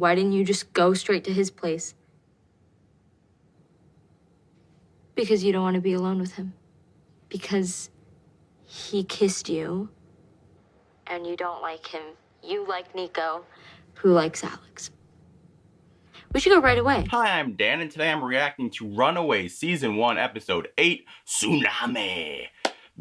Why didn't you just go straight to his place? Because you don't want to be alone with him. Because he kissed you. And you don't like him. You like Nico, who likes Alex. We should go right away. Hi, I'm Dan, and today I'm reacting to Runaways Season 1, Episode 8, Tsunami.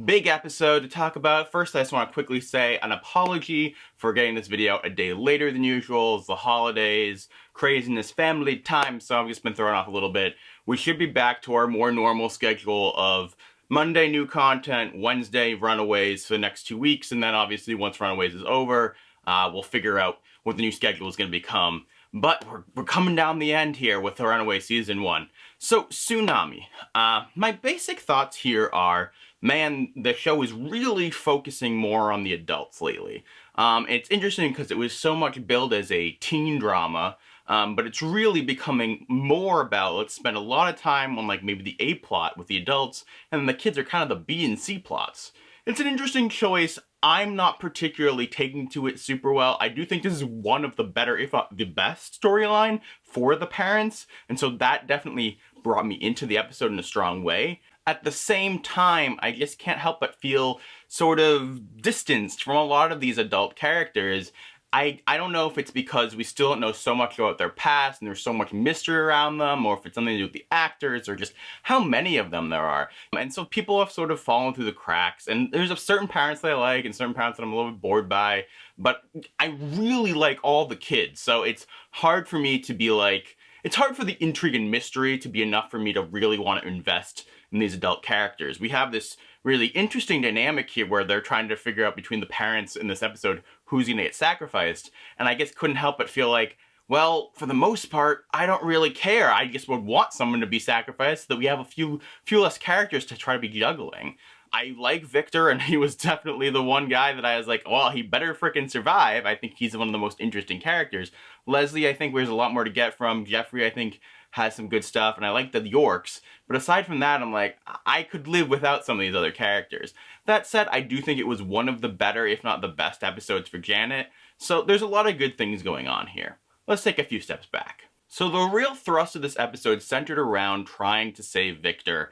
Big episode to talk about. First, I just want to quickly say an apology for getting this video a day later than usual. It's the holidays, craziness, family time, so I've just been thrown off a little bit. We should be back to our more normal schedule of Monday new content, Wednesday Runaways for the next 2 weeks, and then obviously once Runaways is over, we'll figure out what the new schedule is going to become. But we're coming down the end here with the Runaways Season 1. So, Tsunami. My basic thoughts here are, man, the show is really focusing more on the adults lately. It's interesting because it was so much billed as a teen drama, but it's really becoming more about, let's spend a lot of time on like maybe the A plot with the adults, and the kids are kind of the B and C plots. It's an interesting choice. I'm not particularly taking to it super well. I do think this is one of the better, if not the best, storyline for the parents, and so that definitely brought me into the episode in a strong way. At the same time, I just can't help but feel sort of distanced from a lot of these adult characters. I don't know if it's because we still don't know so much about their past and there's so much mystery around them, or if it's something to do with the actors, or just how many of them there are. And so people have sort of fallen through the cracks, and there's certain parents that I like and certain parents that I'm a little bit bored by, but I really like all the kids, so it's hard for me to be like, it's hard for the intrigue and mystery to be enough for me to really want to invest in these adult characters. We have this really interesting dynamic here where they're trying to figure out between the parents in this episode who's gonna get sacrificed, and I guess couldn't help but feel like, well, for the most part, I don't really care. I just would want someone to be sacrificed so that we have a few less characters to try to be juggling. I like Victor, and he was definitely the one guy that I was like, well, he better frickin' survive. I think he's one of the most interesting characters. Leslie, I think there's a lot more to get from. Jeffrey, I think, has some good stuff, and I like the Yorks. But aside from that, I'm like, I could live without some of these other characters. That said, I do think it was one of the better, if not the best, episodes for Janet. So there's a lot of good things going on here. Let's take a few steps back. So the real thrust of this episode centered around trying to save Victor.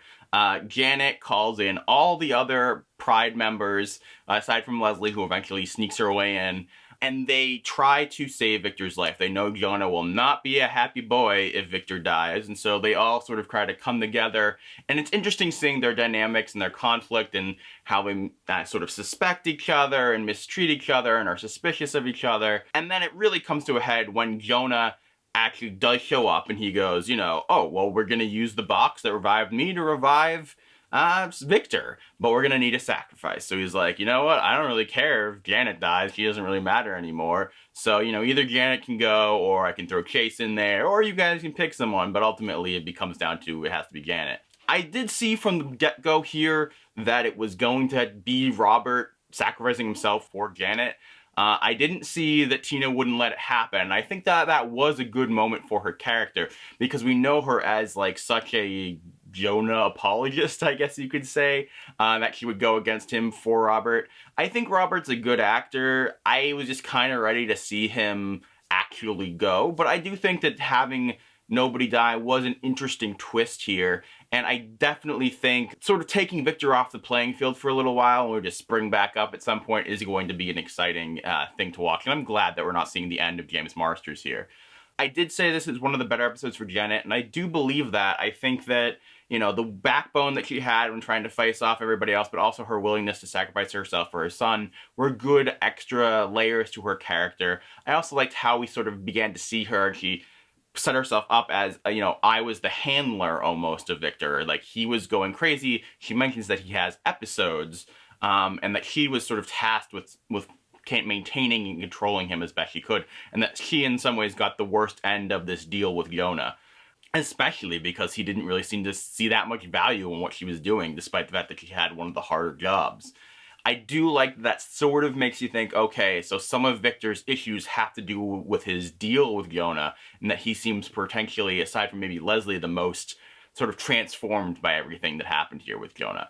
Janet calls in all the other Pride members, aside from Leslie, who eventually sneaks her way in, and they try to save Victor's life. They know Jonah will not be a happy boy if Victor dies, and so they all sort of try to come together. And it's interesting seeing their dynamics and their conflict and how they sort of suspect each other and mistreat each other and are suspicious of each other. And then it really comes to a head when Jonah actually does show up and he goes, you know, oh, well, we're gonna use the box that revived me to revive Victor, but we're gonna need a sacrifice. So he's like, you know what, I don't really care if Janet dies, she doesn't really matter anymore. So, you know, either Janet can go, or I can throw Chase in there, or you guys can pick someone, but ultimately it becomes down to it has to be Janet. I did see from the get-go here that it was going to be Robert sacrificing himself for Janet. I didn't see that Tina wouldn't let it happen. I think that that was a good moment for her character, because we know her as like such a Jonah apologist, I guess you could say, that she would go against him for Robert. I think Robert's a good actor. I was just kind of ready to see him actually go, but I do think that having nobody die was an interesting twist here, and I definitely think sort of taking Victor off the playing field for a little while or just spring back up at some point is going to be an exciting thing to watch, and I'm glad that we're not seeing the end of James Marsters here. I did say this is one of the better episodes for Janet, and I do believe that. I think that, you know, the backbone that she had when trying to face off everybody else, but also her willingness to sacrifice herself for her son, were good extra layers to her character. I also liked how we sort of began to see her. She set herself up as, you know, I was the handler almost of Victor. Like, he was going crazy. She mentions that he has episodes, and that she was sort of tasked with maintaining and controlling him as best she could, and that she in some ways got the worst end of this deal with Jonah. Especially because he didn't really seem to see that much value in what she was doing, despite the fact that she had one of the harder jobs. I do like that sort of makes you think, okay, so some of Victor's issues have to do with his deal with Jonah, and that he seems potentially, aside from maybe Leslie, the most sort of transformed by everything that happened here with Jonah.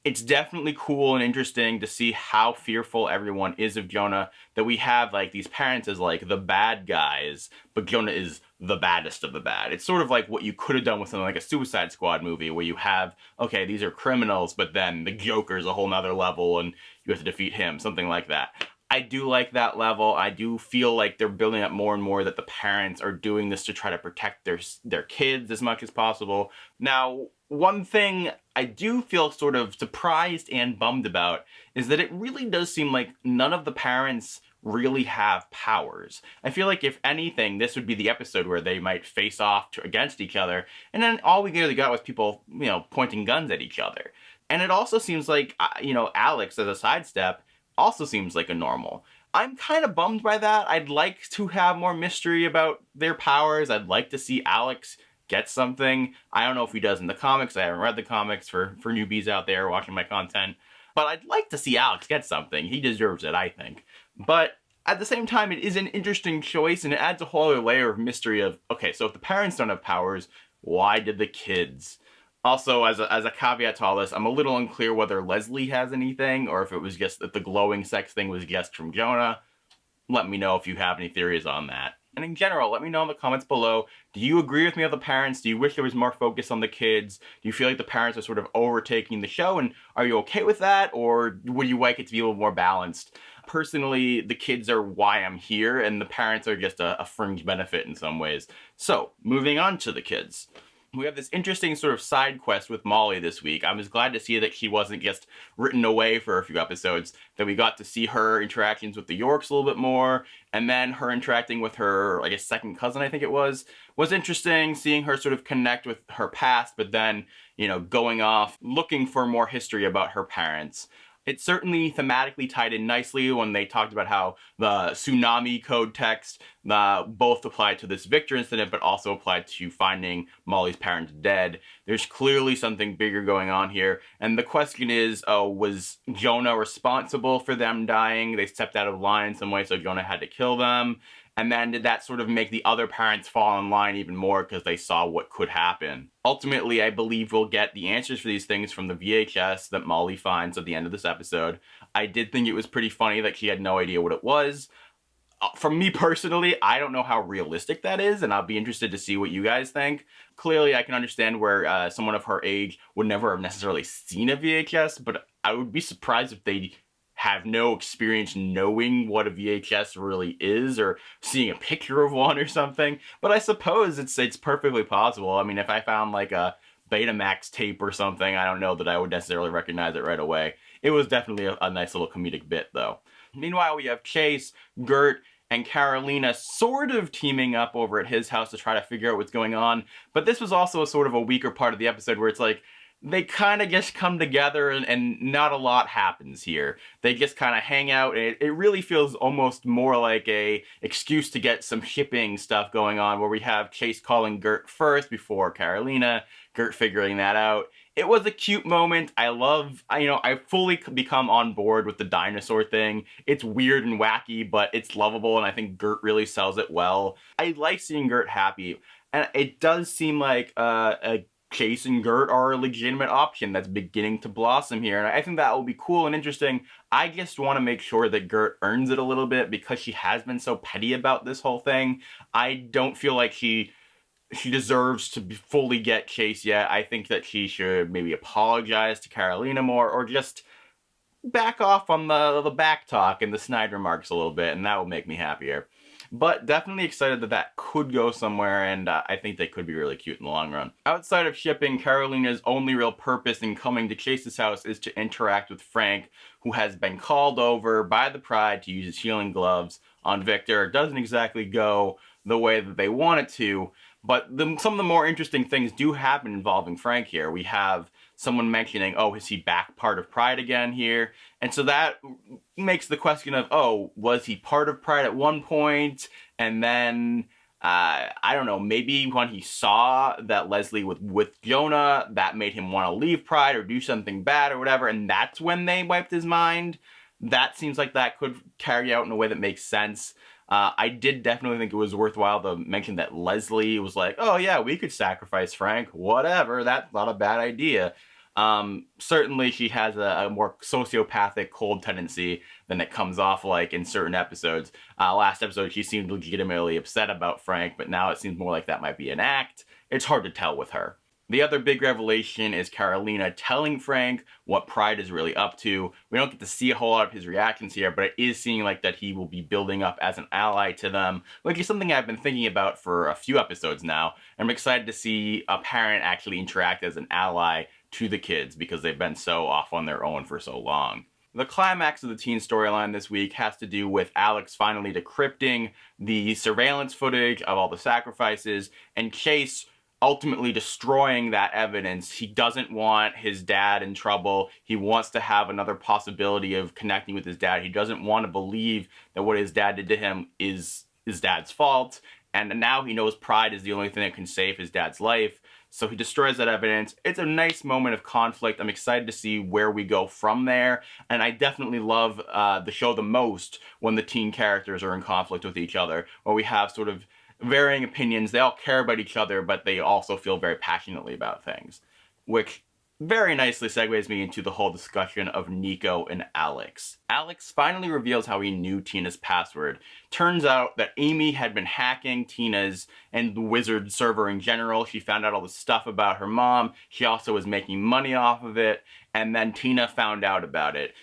It's definitely cool and interesting to see how fearful everyone is of Jonah, that we have like these parents as like the bad guys, but Jonah is the baddest of the bad. It's sort of like what you could have done with something like a Suicide Squad movie, where you have, okay, these are criminals, but then the Joker's a whole nother level and you have to defeat him, something like that. I do like that level. I do feel like they're building up more and more that the parents are doing this to try to protect their kids as much as possible. Now, one thing I do feel sort of surprised and bummed about is that it really does seem like none of the parents really have powers. I feel like if anything, this would be the episode where they might face off against each other, and then all we really got was people, pointing guns at each other. And it also seems like, Alex, as a sidestep, also seems like a normal. I'm kind of bummed by that. I'd like to have more mystery about their powers. I'd like to see Alex get something. I don't know if he does in the comics. I haven't read the comics for newbies out there watching my content. But I'd like to see Alex get something. He deserves it, I think. But at the same time, it is an interesting choice, and it adds a whole other layer of mystery of, okay, so if the parents don't have powers, why did the kids? Also, as a caveat to all this, I'm a little unclear whether Leslie has anything, or if it was just that the glowing sex thing was just from Jonah. Let me know if you have any theories on that. And in general, let me know in the comments below. Do you agree with me on the parents? Do you wish there was more focus on the kids? Do you feel like the parents are sort of overtaking the show? And are you okay with that? Or would you like it to be a little more balanced? Personally, the kids are why I'm here, and the parents are just a fringe benefit in some ways. So, moving on to the kids. We have this interesting sort of side quest with Molly this week. I was glad to see that she wasn't just written away for a few episodes, that we got to see her interactions with the Yorks a little bit more, and then her interacting with her, I guess, second cousin, I think it was interesting, seeing her sort of connect with her past, but then, going off, looking for more history about her parents. It certainly thematically tied in nicely when they talked about how the Tsunami code text both applied to this Victor incident, but also applied to finding Molly's parents dead. There's clearly something bigger going on here. And the question is, was Jonah responsible for them dying? They stepped out of line in some way, so Jonah had to kill them. And then did that sort of make the other parents fall in line even more because they saw what could happen? Ultimately, I believe we'll get the answers for these things from the VHS that Molly finds at the end of this episode. I did think it was pretty funny that she had no idea what it was. For me personally, I don't know how realistic that is, and I'll be interested to see what you guys think. Clearly, I can understand where someone of her age would never have necessarily seen a VHS, but I would be surprised if they have no experience knowing what a VHS really is, or seeing a picture of one or something. But I suppose it's perfectly possible. I mean, if I found like a Betamax tape or something, I don't know that I would necessarily recognize it right away. It was definitely a nice little comedic bit, though. Meanwhile, we have Chase, Gert, and Carolina sort of teaming up over at his house to try to figure out what's going on. But this was also sort of a weaker part of the episode where it's like, they kind of just come together and not a lot happens here. They just kind of hang out, and it really feels almost more like a excuse to get some shipping stuff going on, where we have Chase calling Gert first before Carolina, Gert figuring that out. It was a cute moment. I fully become on board with the dinosaur thing. It's weird and wacky, but it's lovable, and I think Gert really sells it well. I like seeing Gert happy, and it does seem like Chase and Gert are a legitimate option that's beginning to blossom here, and I think that will be cool and interesting. I just want to make sure that Gert earns it a little bit because she has been so petty about this whole thing. I don't feel like she deserves to fully get Chase yet. I think that she should maybe apologize to Carolina more, or just back off on the back talk and the snide remarks a little bit, and that will make me happier. But definitely excited that could go somewhere, and I think they could be really cute in the long run. Outside of shipping, Carolina's only real purpose in coming to Chase's house is to interact with Frank, who has been called over by the Pride to use his healing gloves on Victor. It doesn't exactly go the way that they want it to, but some of the more interesting things do happen involving Frank here. We have someone mentioning, oh, is he back part of Pride again here? And so that makes the question of, oh, was he part of Pride at one point? And then, I don't know, maybe when he saw that Leslie was with Jonah, that made him want to leave Pride or do something bad or whatever, and that's when they wiped his mind. That seems like that could carry out in a way that makes sense. I did definitely think it was worthwhile to mention that Leslie was like, oh yeah, we could sacrifice Frank, whatever, that's not a bad idea. Certainly she has a more sociopathic, cold tendency than it comes off like in certain episodes. Last episode, she seemed legitimately upset about Frank, but now it seems more like that might be an act. It's hard to tell with her. The other big revelation is Carolina telling Frank what Pride is really up to. We don't get to see a whole lot of his reactions here, but it is seeming like that he will be building up as an ally to them, which is something I've been thinking about for a few episodes now. I'm excited to see a parent actually interact as an ally to the kids because they've been so off on their own for so long. The climax of the teen storyline this week has to do with Alex finally decrypting the surveillance footage of all the sacrifices, and Chase ultimately destroying that evidence. He doesn't want his dad in trouble. He wants to have another possibility of connecting with his dad. He doesn't want to believe that what his dad did to him is his dad's fault. And now he knows Pride is the only thing that can save his dad's life. So he destroys that evidence. It's a nice moment of conflict. I'm excited to see where we go from there. And I definitely love the show the most when the teen characters are in conflict with each other, where we have sort of varying opinions. They all care about each other, but they also feel very passionately about things, which very nicely segues me into the whole discussion of Nico and Alex. Alex finally reveals how he knew Tina's password. Turns out that Amy had been hacking Tina's and the Wizard server in general. She found out all this stuff about her mom. She also was making money off of it, and then Tina found out about it.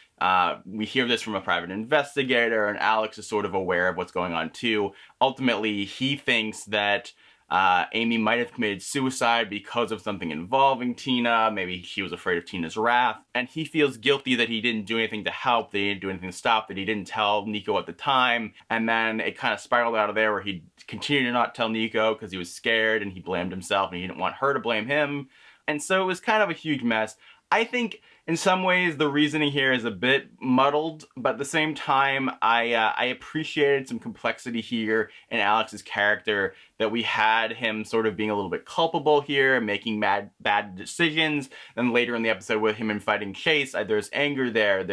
We hear this from a private investigator, and Alex is sort of aware of what's going on too. Ultimately, he thinks that Amy might have committed suicide because of something involving Tina. Maybe she was afraid of Tina's wrath. And he feels guilty that he didn't do anything to help, that he didn't do anything to stop, that he didn't tell Nico at the time. And then it kind of spiraled out of there where he continued to not tell Nico because he was scared and he blamed himself and he didn't want her to blame him. And so it was kind of a huge mess. I think in some ways the reasoning here is a bit muddled, but at the same time I appreciated some complexity here in Alex's character, that we had him sort of being a little bit culpable here, making bad decisions, and later in the episode with him and fighting Chase, there's anger there.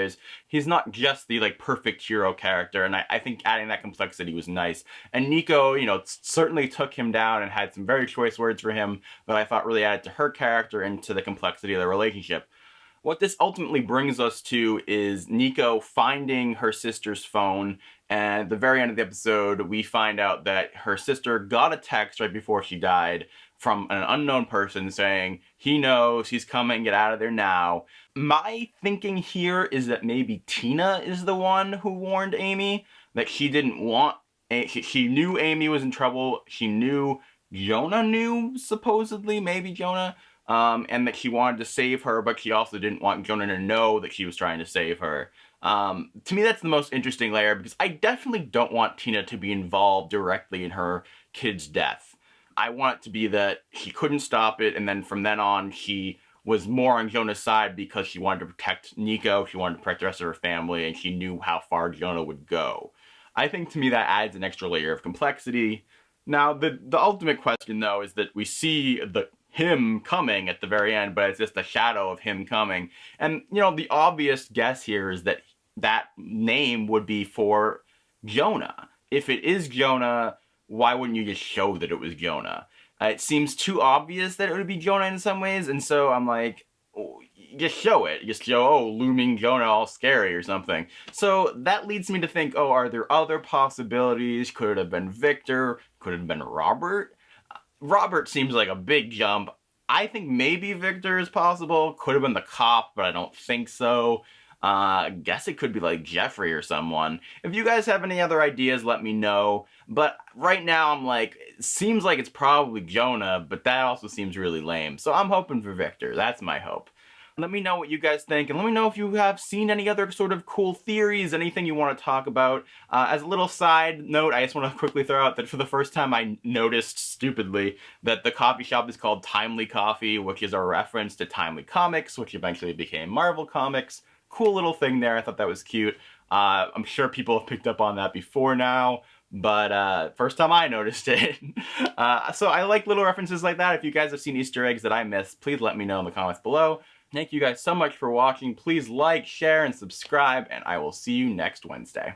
He's not just the like perfect hero character, and I think adding that complexity was nice. And Nico, you know, certainly took him down and had some very choice words for him that I thought really added to her character and to the complexity of their relationship. What this ultimately brings us to is Nico finding her sister's phone, and at the very end of the episode, we find out that her sister got a text right before she died from an unknown person saying, he knows, he's coming, get out of there now. My thinking here is that maybe Tina is the one who warned Amy, that she didn't want, she knew Amy was in trouble, she knew Jonah knew, supposedly, maybe Jonah, and that she wanted to save her, but she also didn't want Jonah to know that she was trying to save her. To me, that's the most interesting layer, because I definitely don't want Tina to be involved directly in her kid's death. I want it to be that she couldn't stop it, and then from then on, she was more on Jonah's side because she wanted to protect Nico, she wanted to protect the rest of her family, and she knew how far Jonah would go. I think to me that adds an extra layer of complexity. Now, the ultimate question, though, is that we see him coming at the very end, but it's just a shadow of him coming. And, you know, the obvious guess here is that that name would be for Jonah. If it is Jonah, why wouldn't you just show that it was Jonah? It seems too obvious that it would be Jonah in some ways, and so I'm like, oh, just show it. Just show, oh, looming Jonah all scary or something. So that leads me to think, oh, are there other possibilities? Could it have been Victor? Could it have been Robert? Robert seems like a big jump. I think maybe Victor is possible. Could have been the cop, but I don't think so. I guess it could be like Jeffrey or someone. If you guys have any other ideas, let me know. But right now I'm like, it seems like it's probably Jonah, but that also seems really lame. So I'm hoping for Victor. That's my hope. Let me know what you guys think, and let me know if you have seen any other sort of cool theories, anything you want to talk about. As a little side note, I just want to quickly throw out that for the first time I noticed, stupidly, that the coffee shop is called Timely Coffee, which is a reference to Timely Comics, which eventually became Marvel Comics. Cool little thing there, I thought that was cute. I'm sure people have picked up on that before now, but first time I noticed it. So I like little references like that. If you guys have seen Easter eggs that I missed, please let me know in the comments below. Thank you guys so much for watching. Please like, share, and subscribe, and I will see you next Wednesday.